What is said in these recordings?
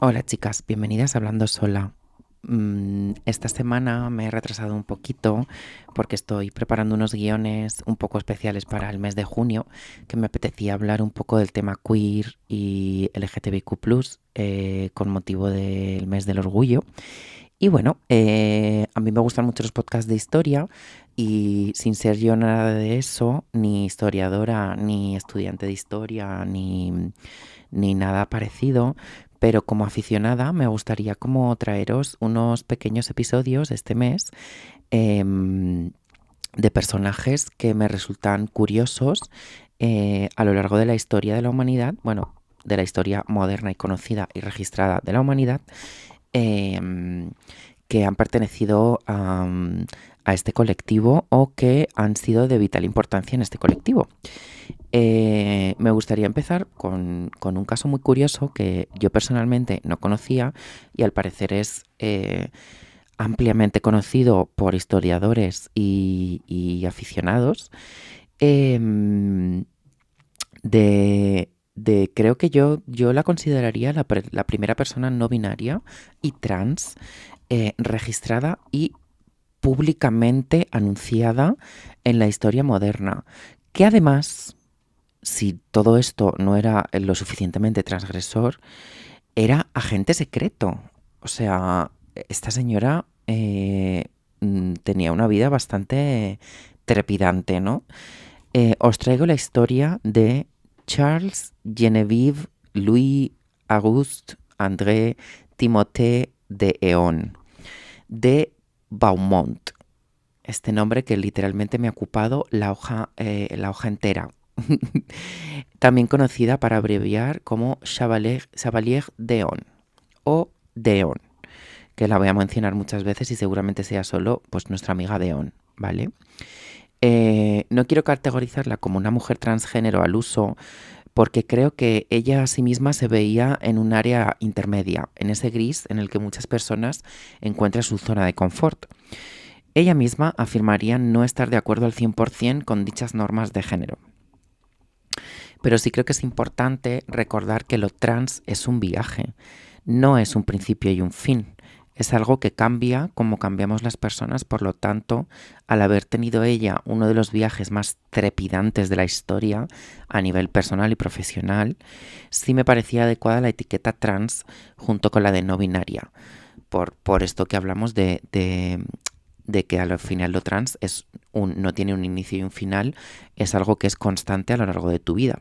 Hola chicas, bienvenidas a Hablando Sola. Esta semana me he retrasado un poquito porque estoy preparando unos guiones un poco especiales para el mes de junio que me apetecía hablar un poco del tema queer y LGTBIQ+, con motivo del mes del orgullo. Y bueno, a mí me gustan mucho los podcasts de historia y sin ser yo nada de eso, ni historiadora, ni estudiante de historia, ni nada parecido, pero como aficionada me gustaría como traeros unos pequeños episodios este mes em, de personajes que me resultan curiosos a lo largo de la historia de la humanidad, bueno, de la historia moderna y conocida y registrada de la humanidad, em, que han pertenecido a este colectivo o que han sido de vital importancia en este colectivo. Me gustaría empezar con un caso muy curioso que yo personalmente no conocía y al parecer es ampliamente conocido por historiadores y aficionados. em, creo que yo la consideraría la primera persona no binaria y trans registrada y públicamente anunciada en la historia moderna, que además, si todo esto no era lo suficientemente transgresor, era agente secreto. O sea, esta señora tenía una vida bastante trepidante, ¿no? Os traigo la historia de Charles Genevieve Louis Auguste André Timothée de Eon, de Beaumont. Este nombre que literalmente me ha ocupado la hoja entera. También conocida para abreviar como Chevalier d'Eon o Deon, que la voy a mencionar muchas veces y seguramente sea solo pues nuestra amiga Deon, ¿vale? No quiero categorizarla como una mujer transgénero al uso porque creo que ella a sí misma se veía en un área intermedia, en ese gris en el que muchas personas encuentran su zona de confort. Ella misma afirmaría no estar de acuerdo al 100% con dichas normas de género. Pero sí creo que es importante recordar que lo trans es un viaje, no es un principio y un fin. Es algo que cambia como cambiamos las personas, por lo tanto, al haber tenido ella uno de los viajes más trepidantes de la historia a nivel personal y profesional, sí me parecía adecuada la etiqueta trans junto con la de no binaria, por esto que hablamos de que al final lo trans no tiene un inicio y un final, es algo que es constante a lo largo de tu vida.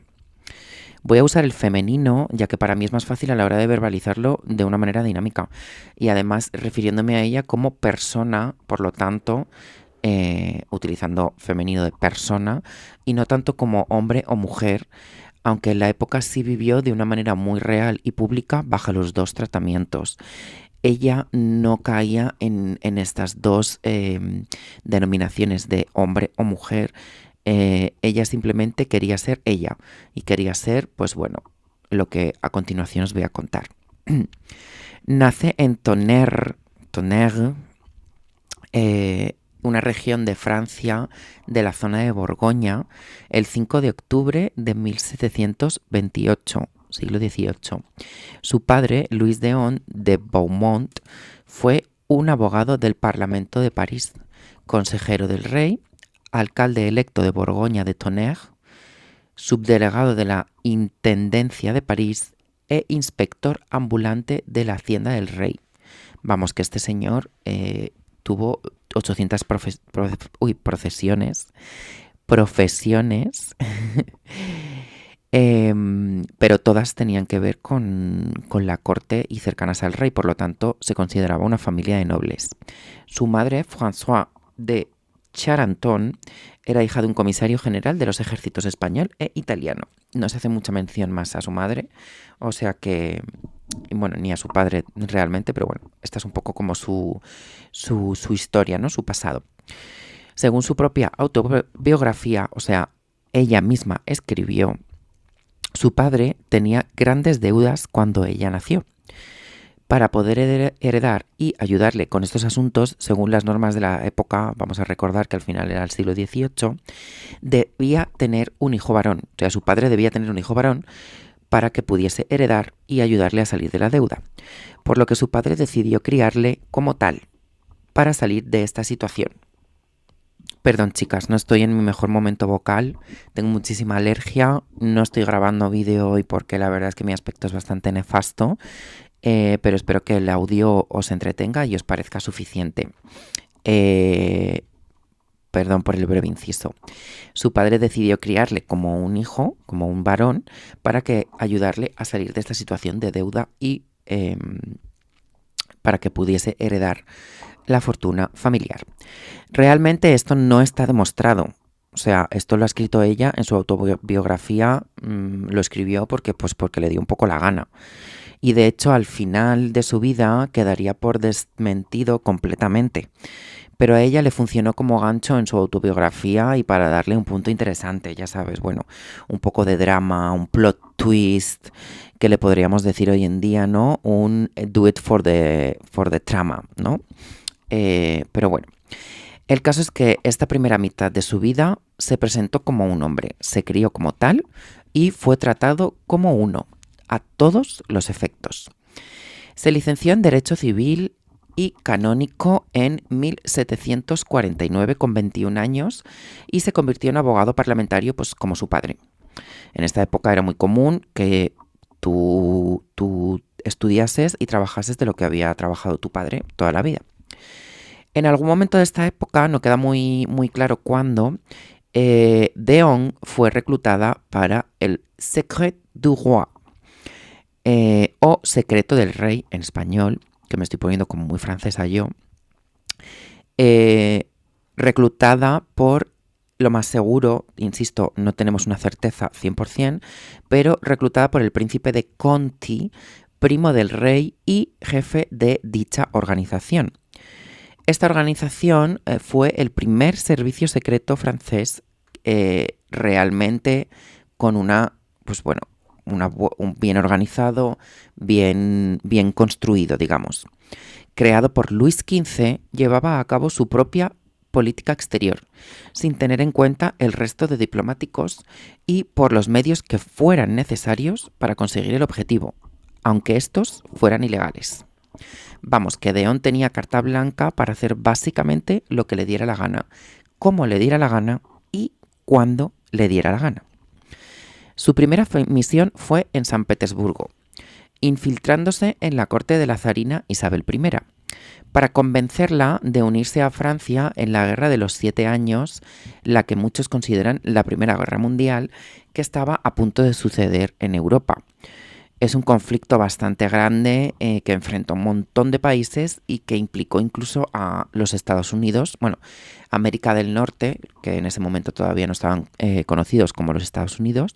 Voy a usar el femenino, ya que para mí es más fácil a la hora de verbalizarlo de una manera dinámica. Y además refiriéndome a ella como persona, por lo tanto, utilizando femenino de persona, y no tanto como hombre o mujer, aunque en la época sí vivió de una manera muy real y pública bajo los dos tratamientos. Ella no caía en estas dos denominaciones de hombre o mujer. Ella simplemente quería ser ella y quería ser, pues bueno, lo que a continuación os voy a contar. Nace en Tonnerre, una región de Francia de la zona de Borgoña, el 5 de octubre de 1728, siglo XVIII. Su padre, Louis Deon de Beaumont, fue un abogado del Parlamento de París, consejero del rey, alcalde electo de Borgoña de Tonnerre, subdelegado de la Intendencia de París e inspector ambulante de la Hacienda del Rey. Vamos, que este señor tuvo 800 profesiones, pero todas tenían que ver con la corte y cercanas al rey, por lo tanto se consideraba una familia de nobles. Su madre, François de Charenton, era hija de un comisario general de los ejércitos español e italiano. No se hace mucha mención más a su madre, o sea que, bueno, ni a su padre realmente, pero bueno, esta es un poco como su historia, ¿no? Su pasado. Según su propia autobiografía, o sea, ella misma escribió, su padre tenía grandes deudas cuando ella nació. Para poder heredar y ayudarle con estos asuntos, según las normas de la época, vamos a recordar que al final era el siglo XVIII, debía tener un hijo varón. O sea, su padre debía tener un hijo varón para que pudiese heredar y ayudarle a salir de la deuda, por lo que su padre decidió criarle como tal para salir de esta situación. Perdón, chicas, no estoy en mi mejor momento vocal, tengo muchísima alergia, no estoy grabando vídeo hoy porque la verdad es que mi aspecto es bastante nefasto, pero espero que el audio os entretenga y os parezca suficiente. Perdón por el breve inciso. Su padre decidió criarle como un hijo, como un varón, para que ayudarle a salir de esta situación de deuda y para que pudiese heredar la fortuna familiar. Realmente esto no está demostrado. O sea, esto lo ha escrito ella en su autobiografía, lo escribió porque le dio un poco la gana. Y de hecho, al final de su vida quedaría por desmentido completamente. Pero a ella le funcionó como gancho en su autobiografía y para darle un punto interesante, ya sabes, bueno, un poco de drama, un plot twist, que le podríamos decir hoy en día, ¿no? Un do it for the trama, ¿no? Pero bueno, el caso es que esta primera mitad de su vida se presentó como un hombre, se crió como tal y fue tratado como uno, a todos los efectos. Se licenció en Derecho Civil y Canónico en 1749 con 21 años y se convirtió en abogado parlamentario pues como su padre. En esta época era muy común que tú estudiases y trabajases de lo que había trabajado tu padre toda la vida. En algún momento de esta época, no queda muy, muy claro cuándo, Deon fue reclutada para el Secret du Roi, o Secreto del Rey en español, que me estoy poniendo como muy francesa yo, reclutada por, lo más seguro, insisto, no tenemos una certeza 100%, pero reclutada por el príncipe de Conti, primo del rey y jefe de dicha organización. Esta organización fue el primer servicio secreto francés realmente con un bien organizado, bien construido, digamos. Creado por Luis XV, llevaba a cabo su propia política exterior, sin tener en cuenta el resto de diplomáticos y por los medios que fueran necesarios para conseguir el objetivo, aunque estos fueran ilegales. Vamos, que Deon tenía carta blanca para hacer básicamente lo que le diera la gana, cómo le diera la gana y cuándo le diera la gana. Su primera misión fue en San Petersburgo, infiltrándose en la corte de la zarina Isabel I, para convencerla de unirse a Francia en la Guerra de los 7 Años, la que muchos consideran la Primera Guerra Mundial, que estaba a punto de suceder en Europa. Es un conflicto bastante grande que enfrentó a un montón de países y que implicó incluso a los Estados Unidos, bueno, América del Norte, que en ese momento todavía no estaban conocidos como los Estados Unidos,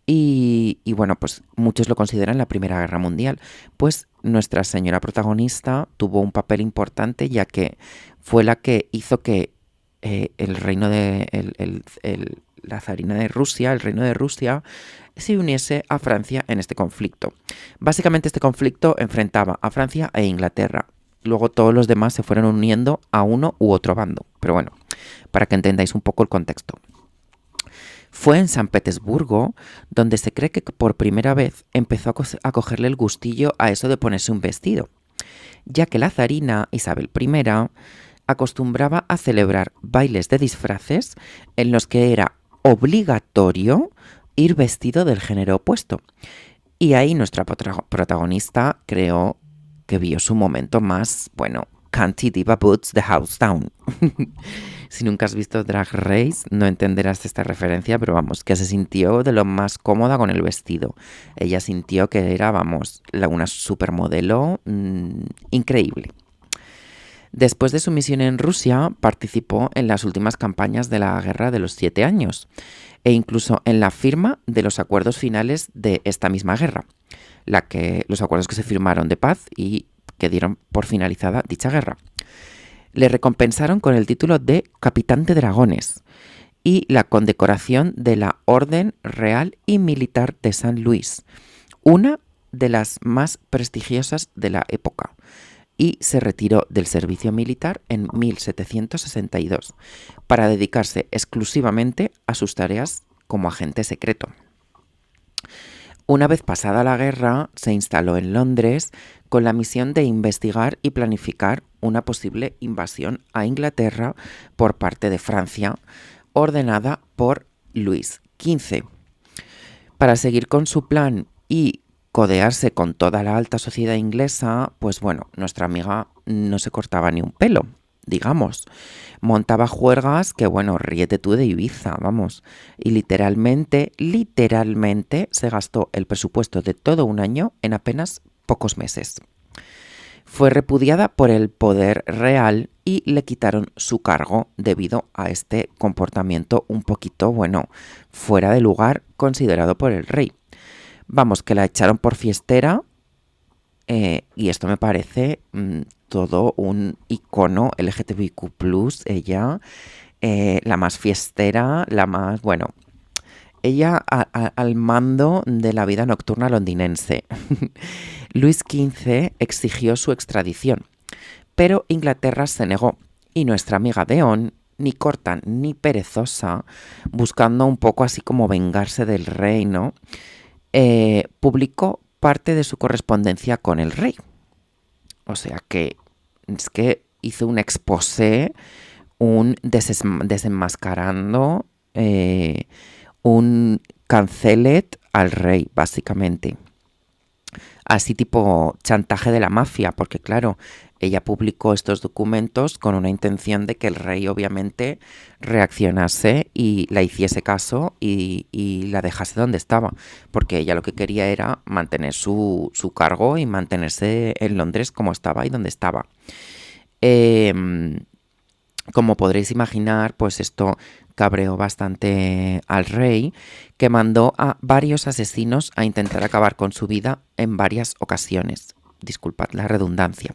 y bueno, pues muchos lo consideran la Primera Guerra Mundial. Pues nuestra señora protagonista tuvo un papel importante, ya que fue la que hizo que el reino de la zarina de Rusia, el reino de Rusia, se uniese a Francia en este conflicto. Básicamente este conflicto enfrentaba a Francia e Inglaterra. Luego todos los demás se fueron uniendo a uno u otro bando. Pero bueno, para que entendáis un poco el contexto. Fue en San Petersburgo donde se cree que por primera vez empezó a cogerle el gustillo a eso de ponerse un vestido, ya que la zarina Isabel I acostumbraba a celebrar bailes de disfraces en los que era obligatorio ir vestido del género opuesto. Y ahí nuestra protagonista creo que vio su momento más, bueno, Canty Diva Boots the House Down. Si nunca has visto Drag Race, no entenderás esta referencia, pero vamos, que se sintió de lo más cómoda con el vestido. Ella sintió que era, vamos, una supermodelo increíble. Después de su misión en Rusia, participó en las últimas campañas de la Guerra de los 7 Años e incluso en la firma de los acuerdos finales de esta misma guerra, los acuerdos que se firmaron de paz y que dieron por finalizada dicha guerra. Le recompensaron con el título de Capitán de Dragones y la condecoración de la Orden Real y Militar de San Luis, una de las más prestigiosas de la época, y se retiró del servicio militar en 1762 para dedicarse exclusivamente a sus tareas como agente secreto. Una vez pasada la guerra, se instaló en Londres con la misión de investigar y planificar una posible invasión a Inglaterra por parte de Francia, ordenada por Luis XV. Para seguir con su plan y codearse con toda la alta sociedad inglesa, pues bueno, nuestra amiga no se cortaba ni un pelo, digamos. Montaba juergas que, bueno, ríete tú de Ibiza, vamos. Y literalmente se gastó el presupuesto de todo un año en apenas pocos meses. Fue repudiada por el poder real y le quitaron su cargo debido a este comportamiento un poquito, bueno, fuera de lugar considerado por el rey. Vamos, que la echaron por fiestera y esto me parece todo un icono LGTBIQ+, ella, la más fiestera, la más, bueno, ella al mando de la vida nocturna londinense. Luis XV exigió su extradición, pero Inglaterra se negó y nuestra amiga Deón, ni corta ni perezosa, buscando un poco así como vengarse del reino, publicó parte de su correspondencia con el rey. O sea que es que hizo un exposé, un desenmascarando, un cancelet al rey, básicamente. Así tipo chantaje de la mafia, porque claro, ella publicó estos documentos con una intención de que el rey obviamente reaccionase y la hiciese caso y la dejase donde estaba, porque ella lo que quería era mantener su cargo y mantenerse en Londres como estaba y donde estaba. Como podréis imaginar, pues esto cabreó bastante al rey, que mandó a varios asesinos a intentar acabar con su vida en varias ocasiones. Disculpad la redundancia.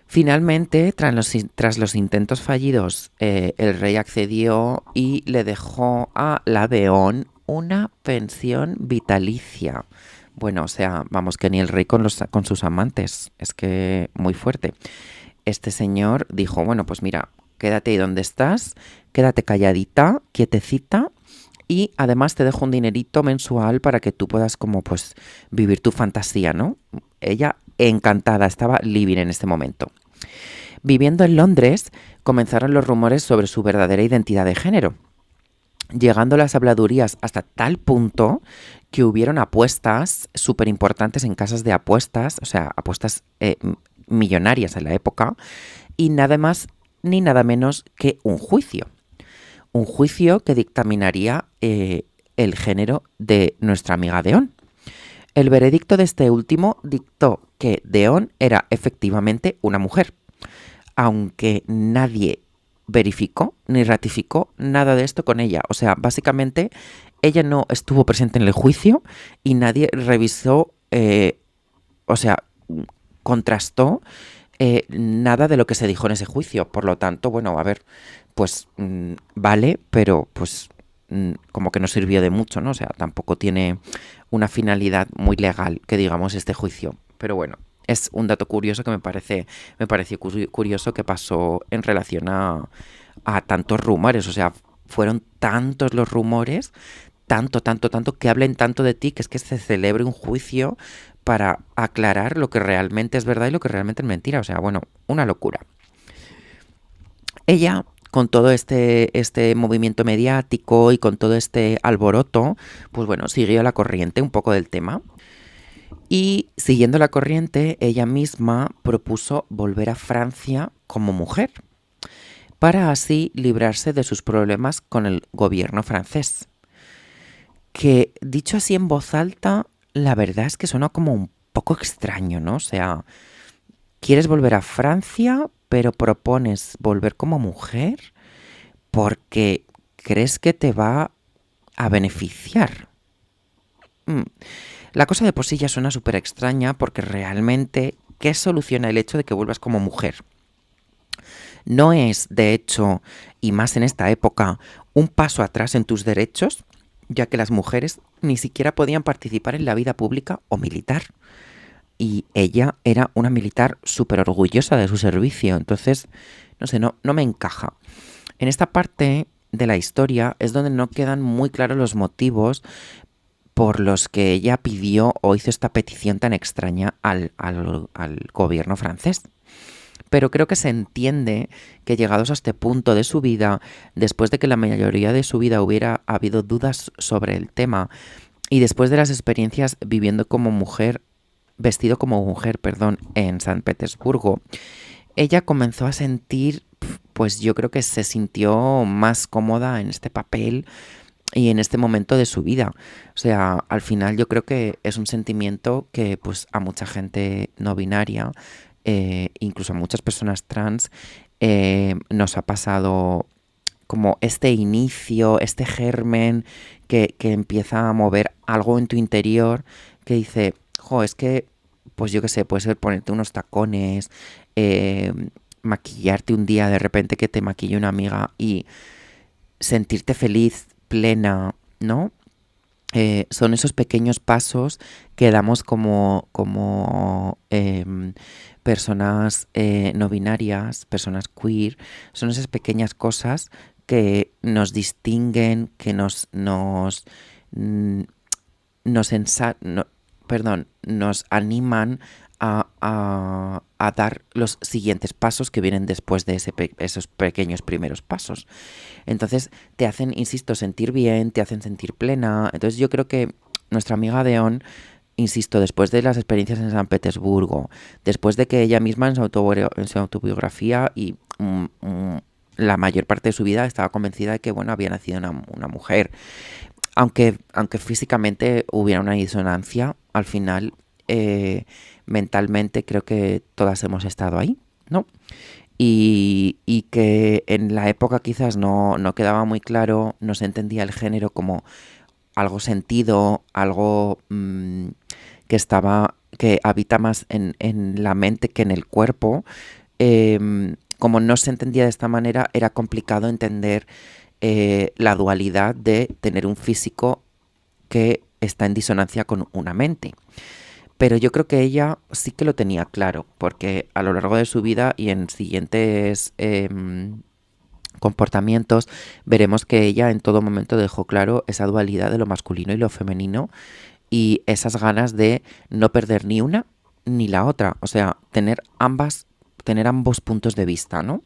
Finalmente, tras los intentos fallidos, el rey accedió y le dejó a la Deón una pensión vitalicia. Bueno, o sea, vamos, que ni el rey con sus amantes. Es que muy fuerte. Este señor dijo, bueno, pues mira, quédate ahí donde estás, quédate calladita, quietecita, y además te dejo un dinerito mensual para que tú puedas como pues vivir tu fantasía, ¿no? Ella encantada, estaba living en este momento. Viviendo en Londres, comenzaron los rumores sobre su verdadera identidad de género, llegando las habladurías hasta tal punto que hubieron apuestas súper importantes en casas de apuestas, o sea, apuestas millonarias en la época, y nada más ni nada menos que un juicio. Un juicio que dictaminaría el género de nuestra amiga Deón. El veredicto de este último dictó que Deón era efectivamente una mujer, aunque nadie verificó ni ratificó nada de esto con ella. O sea, básicamente ella no estuvo presente en el juicio y nadie revisó, o sea, contrastó nada de lo que se dijo en ese juicio. Por lo tanto, bueno, a ver, pues vale, pero pues como que no sirvió de mucho, ¿no? O sea, tampoco tiene una finalidad muy legal, que digamos, este juicio. Pero bueno, es un dato curioso que me pareció curioso que pasó en relación a tantos rumores. O sea, fueron tantos los rumores, tanto, que hablen tanto de ti, que es que se celebre un juicio para aclarar lo que realmente es verdad y lo que realmente es mentira. O sea, bueno, una locura. Ella, con todo este movimiento mediático y con todo este alboroto, pues bueno, siguió la corriente un poco del tema. Y siguiendo la corriente, ella misma propuso volver a Francia como mujer, para así librarse de sus problemas con el gobierno francés. Que dicho así en voz alta, la verdad es que suena como un poco extraño, ¿no? O sea, quieres volver a Francia, pero propones volver como mujer porque crees que te va a beneficiar. La cosa de por sí ya suena súper extraña porque realmente, ¿qué soluciona el hecho de que vuelvas como mujer? No es, de hecho, y más en esta época, un paso atrás en tus derechos, ya que las mujeres ni siquiera podían participar en la vida pública o militar. Y ella era una militar súper orgullosa de su servicio. Entonces, no sé, no me encaja. En esta parte de la historia es donde no quedan muy claros los motivos por los que ella pidió o hizo esta petición tan extraña al gobierno francés. Pero creo que se entiende que llegados a este punto de su vida, después de que la mayoría de su vida hubiera habido dudas sobre el tema y después de las experiencias viviendo como mujer, vestido como mujer, perdón, en San Petersburgo, ella comenzó a sentir, pues yo creo que se sintió más cómoda en este papel y en este momento de su vida. O sea, al final yo creo que es un sentimiento que pues a mucha gente no binaria, incluso a muchas personas trans, nos ha pasado como este inicio, este germen que empieza a mover algo en tu interior que dice, jo, es que, pues yo qué sé, puede ser ponerte unos tacones, eh, maquillarte un día, de repente que te maquille una amiga y sentirte feliz, plena, ¿no? Son esos pequeños pasos que damos como personas no binarias, personas queer. Son esas pequeñas cosas que nos distinguen, que mm, no, perdón, nos animan a dar los siguientes pasos que vienen después de esos pequeños primeros pasos. Entonces te hacen, insisto, sentir bien, te hacen sentir plena. Entonces yo creo que nuestra amiga Deon, insisto, después de las experiencias en San Petersburgo, después de que ella misma en su autobiografía y la mayor parte de su vida estaba convencida de que, bueno, había nacido una mujer. Aunque físicamente hubiera una disonancia, al final, mentalmente creo que todas hemos estado ahí, ¿no? Y que en la época quizás no quedaba muy claro, no se entendía el género como algo sentido, algo que habita más en la mente que en el cuerpo. Como no se entendía de esta manera, era complicado entender la dualidad de tener un físico que está en disonancia con una mente. Pero yo creo que ella sí que lo tenía claro, porque a lo largo de su vida y en siguientes comportamientos veremos que ella en todo momento dejó claro esa dualidad de lo masculino y lo femenino y esas ganas de no perder ni una ni la otra, o sea, tener ambos puntos de vista, ¿no?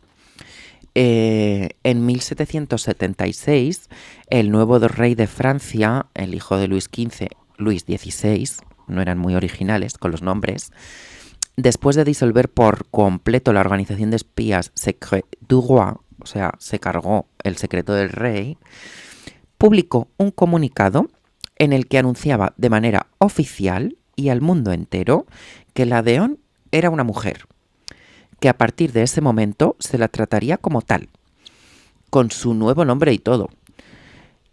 En 1776, el nuevo rey de Francia, el hijo de Luis XV, Luis XVI, no eran muy originales con los nombres, después de disolver por completo la organización de espías Secret du Roi, o sea, se cargó el secreto del rey, publicó un comunicado en el que anunciaba de manera oficial y al mundo entero que la Deón era una mujer, que a partir de ese momento se la trataría como tal, con su nuevo nombre y todo,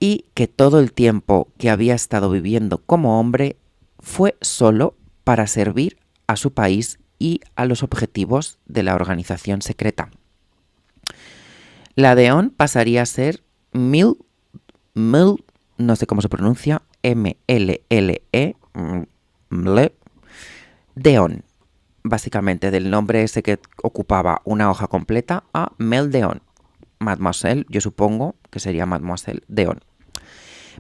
y que todo el tiempo que había estado viviendo como hombre fue solo para servir a su país y a los objetivos de la organización secreta. La Deón pasaría a ser no sé cómo se pronuncia, M-L-L-E, Deón, básicamente del nombre ese que ocupaba una hoja completa a Mel Deón. Mademoiselle, yo supongo que sería Mademoiselle Deón.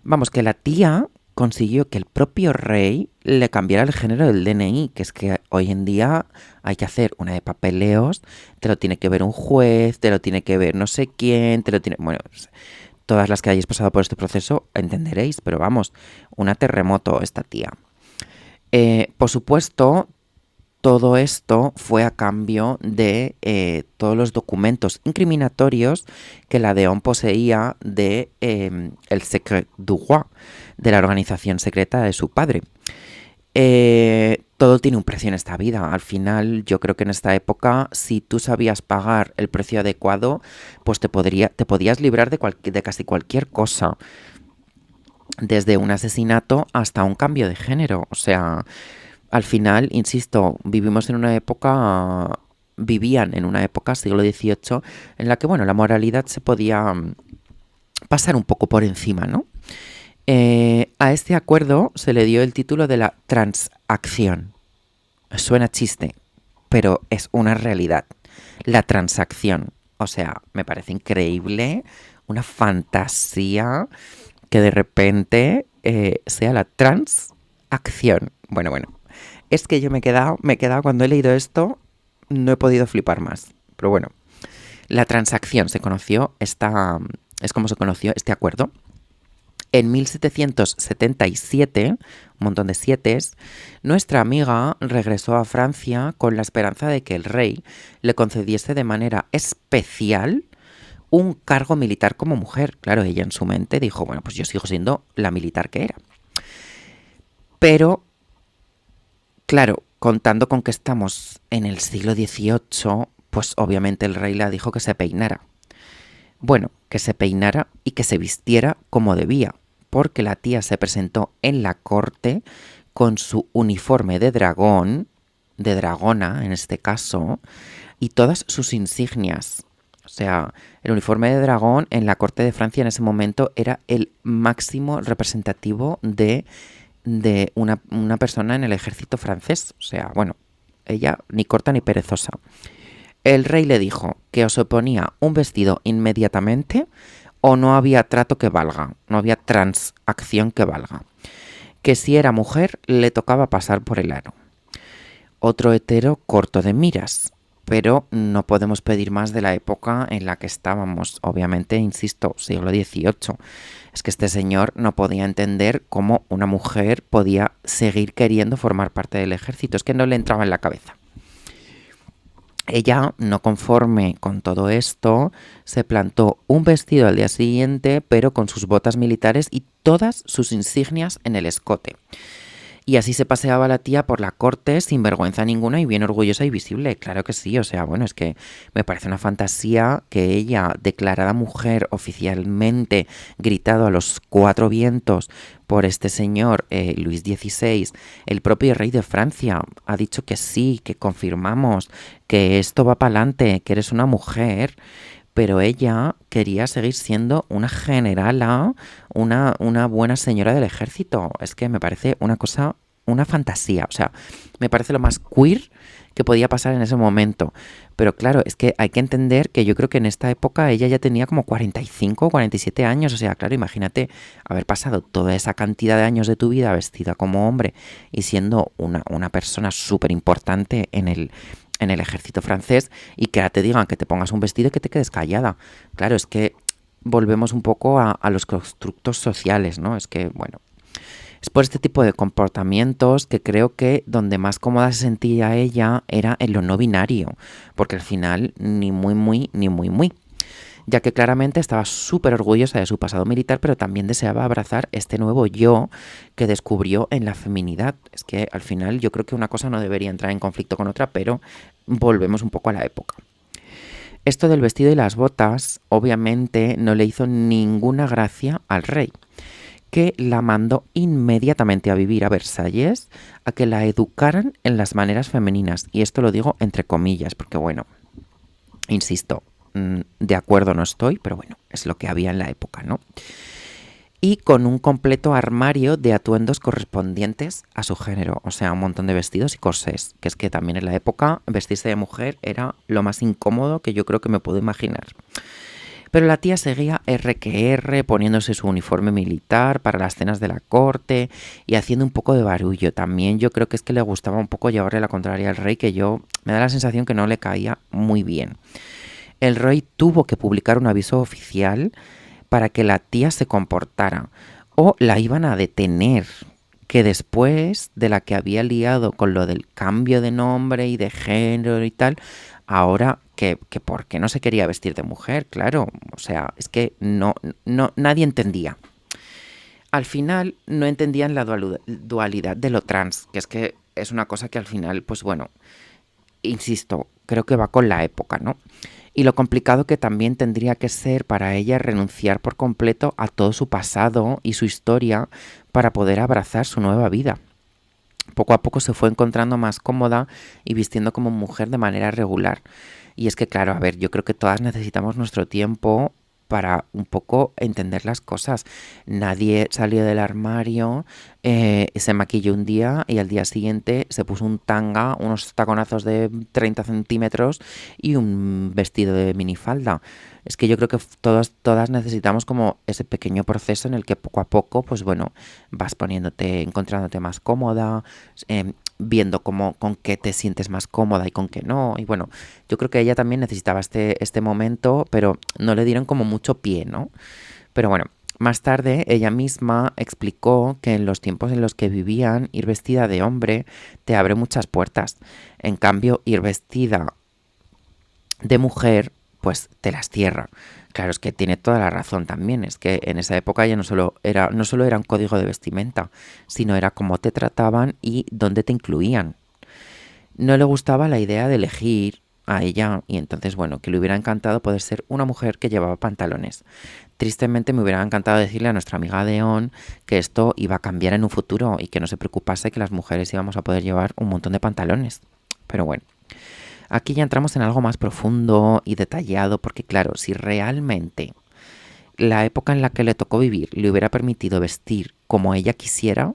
Vamos, que la tía consiguió que el propio rey le cambiara el género del DNI, que es que hoy en día hay que hacer una de papeleos, te lo tiene que ver un juez, te lo tiene que ver no sé quién, te lo tiene... Bueno, todas las que hayáis pasado por este proceso entenderéis, pero vamos, una terremoto esta tía. Por supuesto, todo esto fue a cambio de todos los documentos incriminatorios que la Deón poseía de el Secret du Roi, de la organización secreta de su padre. Todo tiene un precio en esta vida. Al final, yo creo que en esta época, si tú sabías pagar el precio adecuado, pues te podías librar de casi cualquier cosa. Desde un asesinato hasta un cambio de género. O sea, al final, insisto, vivían en una época, siglo XVIII, en la que, bueno, la moralidad se podía pasar un poco por encima, ¿no? A este acuerdo se le dio el título de la transacción. Suena chiste, pero es una realidad. La transacción. O sea, me parece increíble, una fantasía que de repente sea la transacción. Bueno, es que yo me he quedado cuando he leído esto, no he podido flipar más. Pero bueno, la transacción es como se conoció este acuerdo. En 1777, un montón de sietes, nuestra amiga regresó a Francia con la esperanza de que el rey le concediese de manera especial un cargo militar como mujer. Claro, ella en su mente dijo, bueno, pues yo sigo siendo la militar que era. Pero, claro, contando con que estamos en el siglo XVIII, pues obviamente el rey le dijo que se peinara. Bueno, que se peinara y que se vistiera como debía, porque la tía se presentó en la corte con su uniforme de dragón, de dragona en este caso, y todas sus insignias. O sea, el uniforme de dragón en la corte de Francia en ese momento era el máximo representativo de una persona en el ejército francés. O sea, bueno, ella ni corta ni perezosa. El rey le dijo que o se ponía un vestido inmediatamente o no había trato que valga, no había transacción que valga. Que si era mujer le tocaba pasar por el aro. Otro hetero corto de miras, pero no podemos pedir más de la época en la que estábamos. Obviamente, insisto, siglo XVIII. Es que este señor no podía entender cómo una mujer podía seguir queriendo formar parte del ejército. Es que no le entraba en la cabeza. Ella, no conforme con todo esto, se plantó un vestido al día siguiente, pero con sus botas militares y todas sus insignias en el escote. Y así se paseaba la tía por la corte sin vergüenza ninguna y bien orgullosa y visible. Claro que sí, o sea, bueno, es que me parece una fantasía que ella, declarada mujer oficialmente, gritado a los cuatro vientos por este señor Luis XVI, el propio rey de Francia, ha dicho que sí, que confirmamos, que esto va para adelante, que eres una mujer. Pero ella quería seguir siendo una generala, una buena señora del ejército. Es que me parece una cosa, una fantasía. O sea, me parece lo más queer que podía pasar en ese momento. Pero claro, es que hay que entender que yo creo que en esta época ella ya tenía como 45 o 47 años. O sea, claro, imagínate haber pasado toda esa cantidad de años de tu vida vestida como hombre y siendo una persona súper importante en el ejército francés y que ahora te digan que te pongas un vestido y que te quedes callada. Claro, es que volvemos un poco a los constructos sociales, ¿no? Es que, bueno, es por este tipo de comportamientos que creo que donde más cómoda se sentía ella era en lo no binario, porque al final ni muy, muy, ni muy, muy. Ya que claramente estaba súper orgullosa de su pasado militar, pero también deseaba abrazar este nuevo yo que descubrió en la feminidad. Es que al final yo creo que una cosa no debería entrar en conflicto con otra, pero volvemos un poco a la época. Esto del vestido y las botas obviamente no le hizo ninguna gracia al rey, que la mandó inmediatamente a vivir a Versalles a que la educaran en las maneras femeninas. Y esto lo digo entre comillas, porque bueno, insisto, de acuerdo no estoy, pero bueno, es lo que había en la época, ¿no? Y con un completo armario de atuendos correspondientes a su género, o sea, un montón de vestidos y corsés, que es que también en la época vestirse de mujer era lo más incómodo que yo creo que me puedo imaginar. Pero la tía seguía R que R, poniéndose su uniforme militar para las cenas de la corte y haciendo un poco de barullo. También yo creo que es que le gustaba un poco llevarle la contraria al rey, que yo me da la sensación que no le caía muy bien. El rey tuvo que publicar un aviso oficial para que la tía se comportara o la iban a detener, que después de la que había liado con lo del cambio de nombre y de género y tal, ahora que por qué no se quería vestir de mujer, claro, o sea, es que nadie entendía. Al final no entendían la dualidad de lo trans, que es una cosa que al final, pues bueno, insisto, creo que va con la época, ¿no? Y lo complicado que también tendría que ser para ella renunciar por completo a todo su pasado y su historia para poder abrazar su nueva vida. Poco a poco se fue encontrando más cómoda y vistiendo como mujer de manera regular. Y es que, claro, a ver, yo creo que todas necesitamos nuestro tiempo para un poco entender las cosas. Nadie salió del armario, se maquilló un día y al día siguiente se puso un tanga, unos taconazos de 30 centímetros y un vestido de minifalda. Es que yo creo que todas necesitamos como ese pequeño proceso en el que poco a poco, pues bueno, vas poniéndote, encontrándote más cómoda, viendo cómo, con qué te sientes más cómoda y con qué no. Y bueno, yo creo que ella también necesitaba este momento, pero no le dieron como mucho pie, ¿no? Pero bueno, más tarde ella misma explicó que en los tiempos en los que vivían, ir vestida de hombre te abre muchas puertas. En cambio, ir vestida de mujer, pues te las cierra. Claro, es que tiene toda la razón también. Es que en esa época ya no solo era un código de vestimenta, sino era cómo te trataban y dónde te incluían. No le gustaba la idea de elegir a ella y entonces, bueno, que le hubiera encantado poder ser una mujer que llevaba pantalones. Tristemente me hubiera encantado decirle a nuestra amiga Deón que esto iba a cambiar en un futuro y que no se preocupase que las mujeres íbamos a poder llevar un montón de pantalones. Pero bueno, aquí ya entramos en algo más profundo y detallado porque claro, si realmente la época en la que le tocó vivir le hubiera permitido vestir como ella quisiera,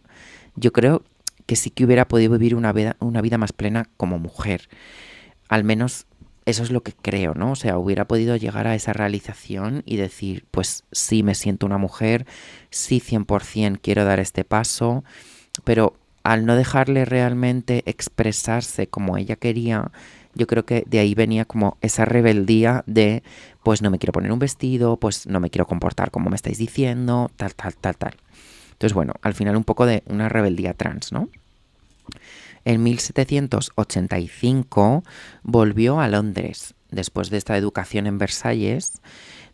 yo creo que sí que hubiera podido vivir una vida más plena como mujer. Al menos eso es lo que creo, ¿no? O sea, hubiera podido llegar a esa realización y decir, pues sí me siento una mujer, sí 100% quiero dar este paso, pero al no dejarle realmente expresarse como ella quería, yo creo que de ahí venía como esa rebeldía de, pues no me quiero poner un vestido, pues no me quiero comportar como me estáis diciendo, tal, tal, tal, tal. Entonces, bueno, al final un poco de una rebeldía trans, ¿no? En 1785 volvió a Londres, después de esta educación en Versalles,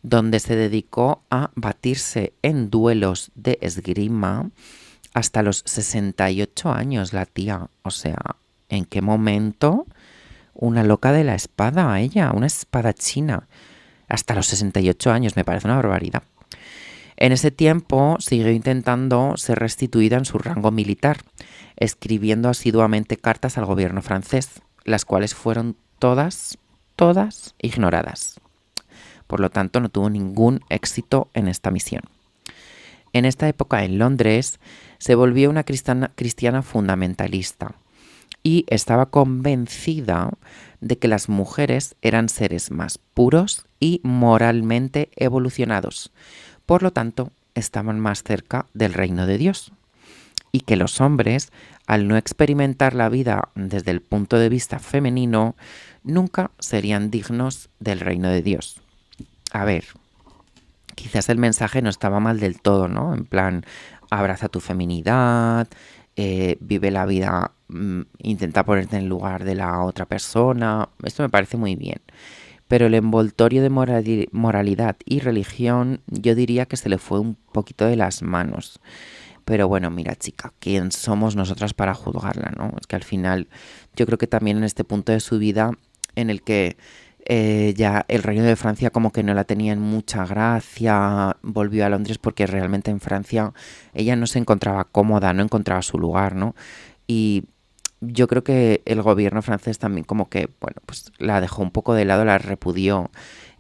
donde se dedicó a batirse en duelos de esgrima hasta los 68 años la tía. O sea, ¿en qué momento una loca de la espada ella? Una espadachina. Hasta los 68 años, me parece una barbaridad. En ese tiempo siguió intentando ser restituida en su rango militar, escribiendo asiduamente cartas al gobierno francés, las cuales fueron todas ignoradas. Por lo tanto, no tuvo ningún éxito en esta misión. En esta época en Londres se volvió una cristiana fundamentalista y estaba convencida de que las mujeres eran seres más puros y moralmente evolucionados. Por lo tanto, estaban más cerca del reino de Dios. Y que los hombres, al no experimentar la vida desde el punto de vista femenino, nunca serían dignos del reino de Dios. A ver, quizás el mensaje no estaba mal del todo, ¿no? En plan, abraza tu feminidad, vive la vida, intenta ponerte en lugar de la otra persona. Esto me parece muy bien. Pero el envoltorio de moralidad y religión yo diría que se le fue un poquito de las manos. Pero bueno, mira chica, ¿quién somos nosotras para juzgarla, no? Es que al final yo creo que también en este punto de su vida en el que ya el Reino de Francia como que no la tenía en mucha gracia, volvió a Londres porque realmente en Francia ella no se encontraba cómoda, no encontraba su lugar, ¿no? Y yo creo que el gobierno francés también como que, bueno, pues la dejó un poco de lado, la repudió.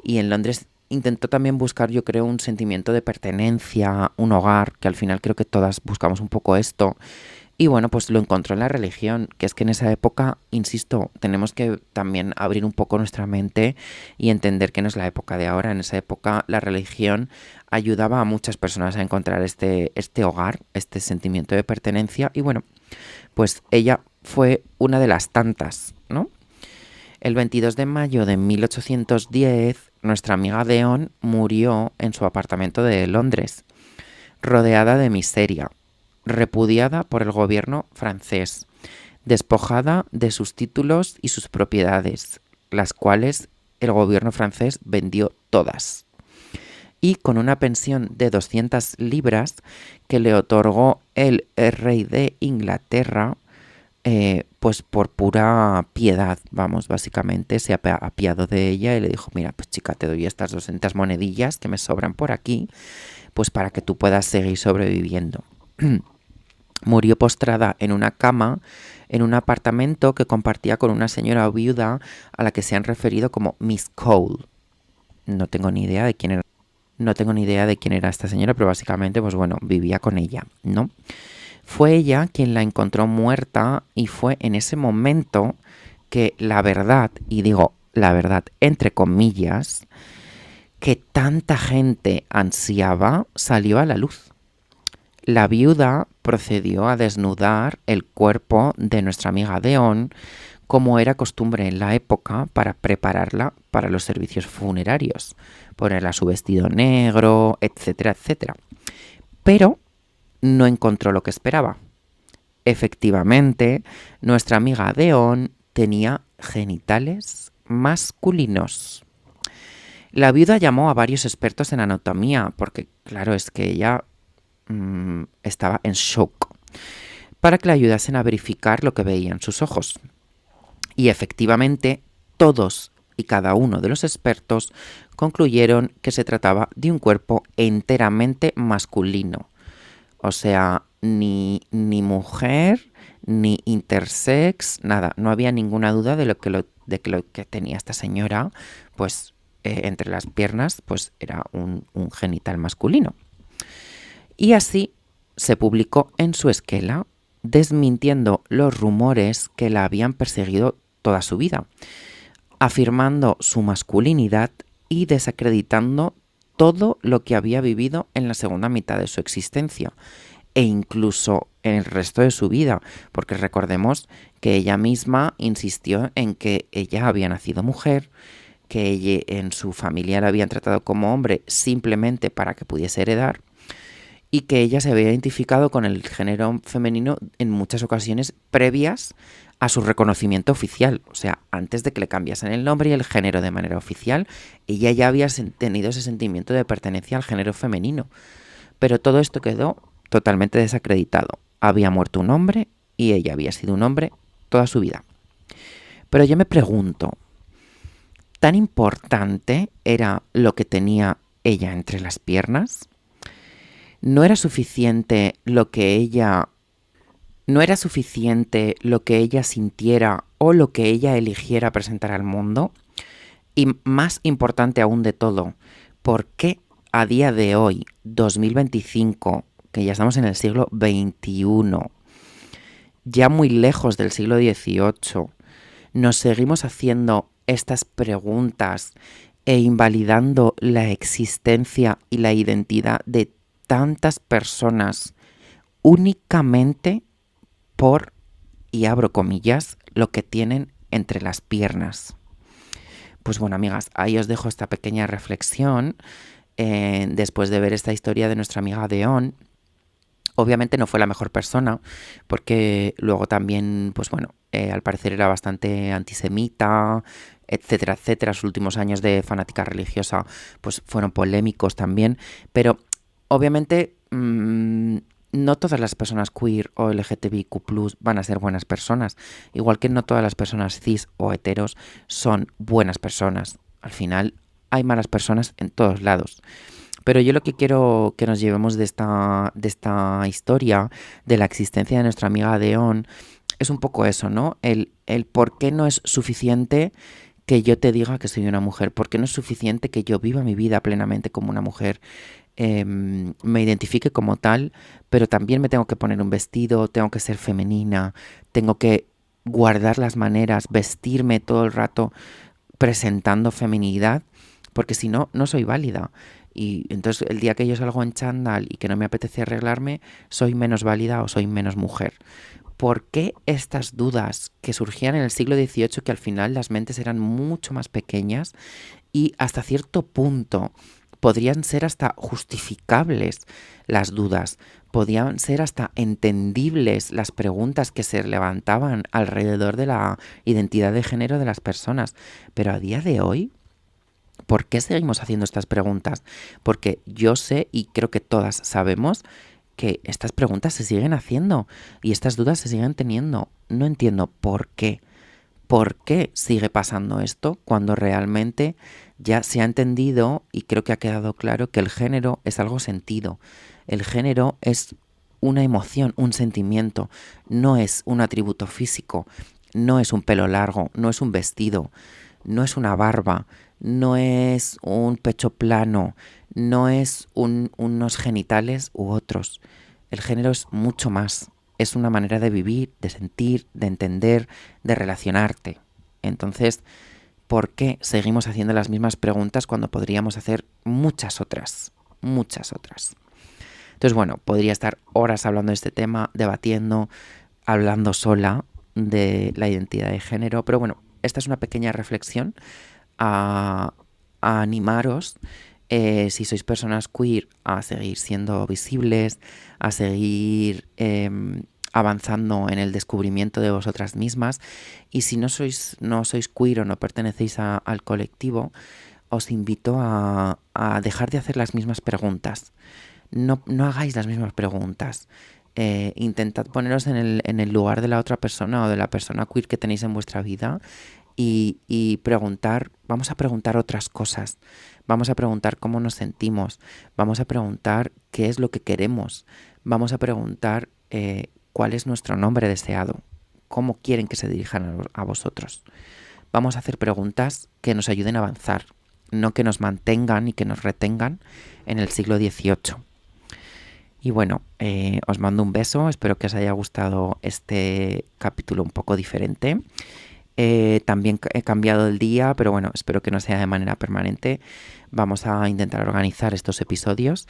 Y en Londres intentó también buscar, yo creo, un sentimiento de pertenencia, un hogar, que al final creo que todas buscamos un poco esto. Y bueno, pues lo encontró en la religión, que es que en esa época, insisto, tenemos que también abrir un poco nuestra mente y entender que no es la época de ahora. En esa época la religión ayudaba a muchas personas a encontrar este hogar, este sentimiento de pertenencia. Y bueno, pues ella fue una de las tantas, ¿no? El 22 de mayo de 1810, nuestra amiga Deón murió en su apartamento de Londres, rodeada de miseria, repudiada por el gobierno francés, despojada de sus títulos y sus propiedades, las cuales el gobierno francés vendió todas, y con una pensión de 200 libras que le otorgó el rey de Inglaterra, pues por pura piedad, vamos, básicamente se ha apiado de ella y le dijo, mira, pues chica, te doy estas 200 monedillas que me sobran por aquí, pues para que tú puedas seguir sobreviviendo. Murió postrada en una cama en un apartamento que compartía con una señora viuda a la que se han referido como Miss Cole. No tengo ni idea de quién era. No tengo ni idea de quién era esta señora, pero básicamente, pues bueno, vivía con ella, ¿no? Fue ella quien la encontró muerta y fue en ese momento que la verdad, y digo la verdad entre comillas, que tanta gente ansiaba salió a la luz. La viuda procedió a desnudar el cuerpo de nuestra amiga Deon, como era costumbre en la época para prepararla para los servicios funerarios, ponerla su vestido negro, etcétera, etcétera. Pero no encontró lo que esperaba. Efectivamente, nuestra amiga Deon tenía genitales masculinos. La viuda llamó a varios expertos en anatomía, porque claro, es que ella estaba en shock, para que le ayudasen a verificar lo que veían sus ojos. Y efectivamente, todos y cada uno de los expertos concluyeron que se trataba de un cuerpo enteramente masculino. O sea, ni mujer, ni intersex, nada. No había ninguna duda de que lo que tenía esta señora, pues entre las piernas, pues era un genital masculino. Y así se publicó en su esquela, desmintiendo los rumores que la habían perseguido toda su vida, afirmando su masculinidad y desacreditando todo lo que había vivido en la segunda mitad de su existencia e incluso en el resto de su vida, porque recordemos que ella misma insistió en que ella había nacido mujer, que ella, en su familia la habían tratado como hombre simplemente para que pudiese heredar, y que ella se había identificado con el género femenino en muchas ocasiones previas a su reconocimiento oficial. O sea, antes de que le cambiasen el nombre y el género de manera oficial, ella ya había tenido ese sentimiento de pertenencia al género femenino. Pero todo esto quedó totalmente desacreditado. Había muerto un hombre y ella había sido un hombre toda su vida. Pero yo me pregunto, ¿tan importante era lo que tenía ella entre las piernas? ¿No era suficiente lo que ella sintiera o lo que ella eligiera presentar al mundo? Y más importante aún de todo, ¿por qué a día de hoy, 2025, que ya estamos en el siglo XXI, ya muy lejos del siglo XVIII, nos seguimos haciendo estas preguntas e invalidando la existencia y la identidad de tantas personas únicamente por, y abro comillas, lo que tienen entre las piernas? Pues bueno, amigas, ahí os dejo esta pequeña reflexión después de ver esta historia de nuestra amiga Deon. Obviamente no fue la mejor persona, porque luego también, pues bueno, al parecer era bastante antisemita, etcétera, etcétera. Sus últimos años de fanática religiosa, pues fueron polémicos también. Pero obviamente no todas las personas queer o LGTBIQ+ van a ser buenas personas, igual que no todas las personas cis o heteros son buenas personas. Al final hay malas personas en todos lados. Pero yo lo que quiero que nos llevemos de esta historia, de la existencia de nuestra amiga Deon, es un poco eso, ¿no? El por qué no es suficiente que yo te diga que soy una mujer, por qué no es suficiente que yo viva mi vida plenamente como una mujer, me identifique como tal, pero también me tengo que poner un vestido, tengo que ser femenina, tengo que guardar las maneras, vestirme todo el rato presentando feminidad, porque si no, no soy válida. Y entonces el día que yo salgo en chándal y que no me apetece arreglarme, soy menos válida o soy menos mujer. ¿Por qué estas dudas que surgían en el siglo XVIII, que al final las mentes eran mucho más pequeñas y hasta cierto punto podrían ser hasta justificables las dudas, podían ser hasta entendibles las preguntas que se levantaban alrededor de la identidad de género de las personas? Pero a día de hoy, ¿por qué seguimos haciendo estas preguntas? Porque yo sé y creo que todas sabemos que estas preguntas se siguen haciendo y estas dudas se siguen teniendo. No entiendo por qué. ¿Por qué sigue pasando esto cuando realmente ya se ha entendido y creo que ha quedado claro que el género es algo sentido? El género es una emoción, un sentimiento, no es un atributo físico, no es un pelo largo, no es un vestido, no es una barba, no es un pecho plano, no es unos genitales u otros. El género es mucho más. Es una manera de vivir, de sentir, de entender, de relacionarte. Entonces, ¿por qué seguimos haciendo las mismas preguntas cuando podríamos hacer muchas otras? Muchas otras. Entonces, bueno, podría estar horas hablando de este tema, debatiendo, hablando sola de la identidad de género, pero bueno, esta es una pequeña reflexión a, a animaros, si sois personas queer, a seguir siendo visibles, a seguir avanzando en el descubrimiento de vosotras mismas. Y si no sois queer o no pertenecéis al colectivo, os invito a dejar de hacer las mismas preguntas. No hagáis las mismas preguntas. Intentad poneros en el lugar de la otra persona o de la persona queer que tenéis en vuestra vida y preguntar, vamos a preguntar otras cosas, vamos a preguntar cómo nos sentimos, vamos a preguntar qué es lo que queremos, vamos a preguntar cuál es nuestro nombre deseado, cómo quieren que se dirijan a vosotros. Vamos a hacer preguntas que nos ayuden a avanzar, no que nos mantengan y que nos retengan en el siglo XVIII. Y bueno, os mando un beso, espero que os haya gustado este capítulo un poco diferente. También he cambiado el día, pero bueno, espero que no sea de manera permanente. Vamos a intentar organizar estos episodios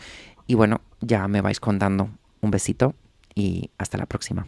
y bueno, ya me vais contando. Un besito y hasta la próxima.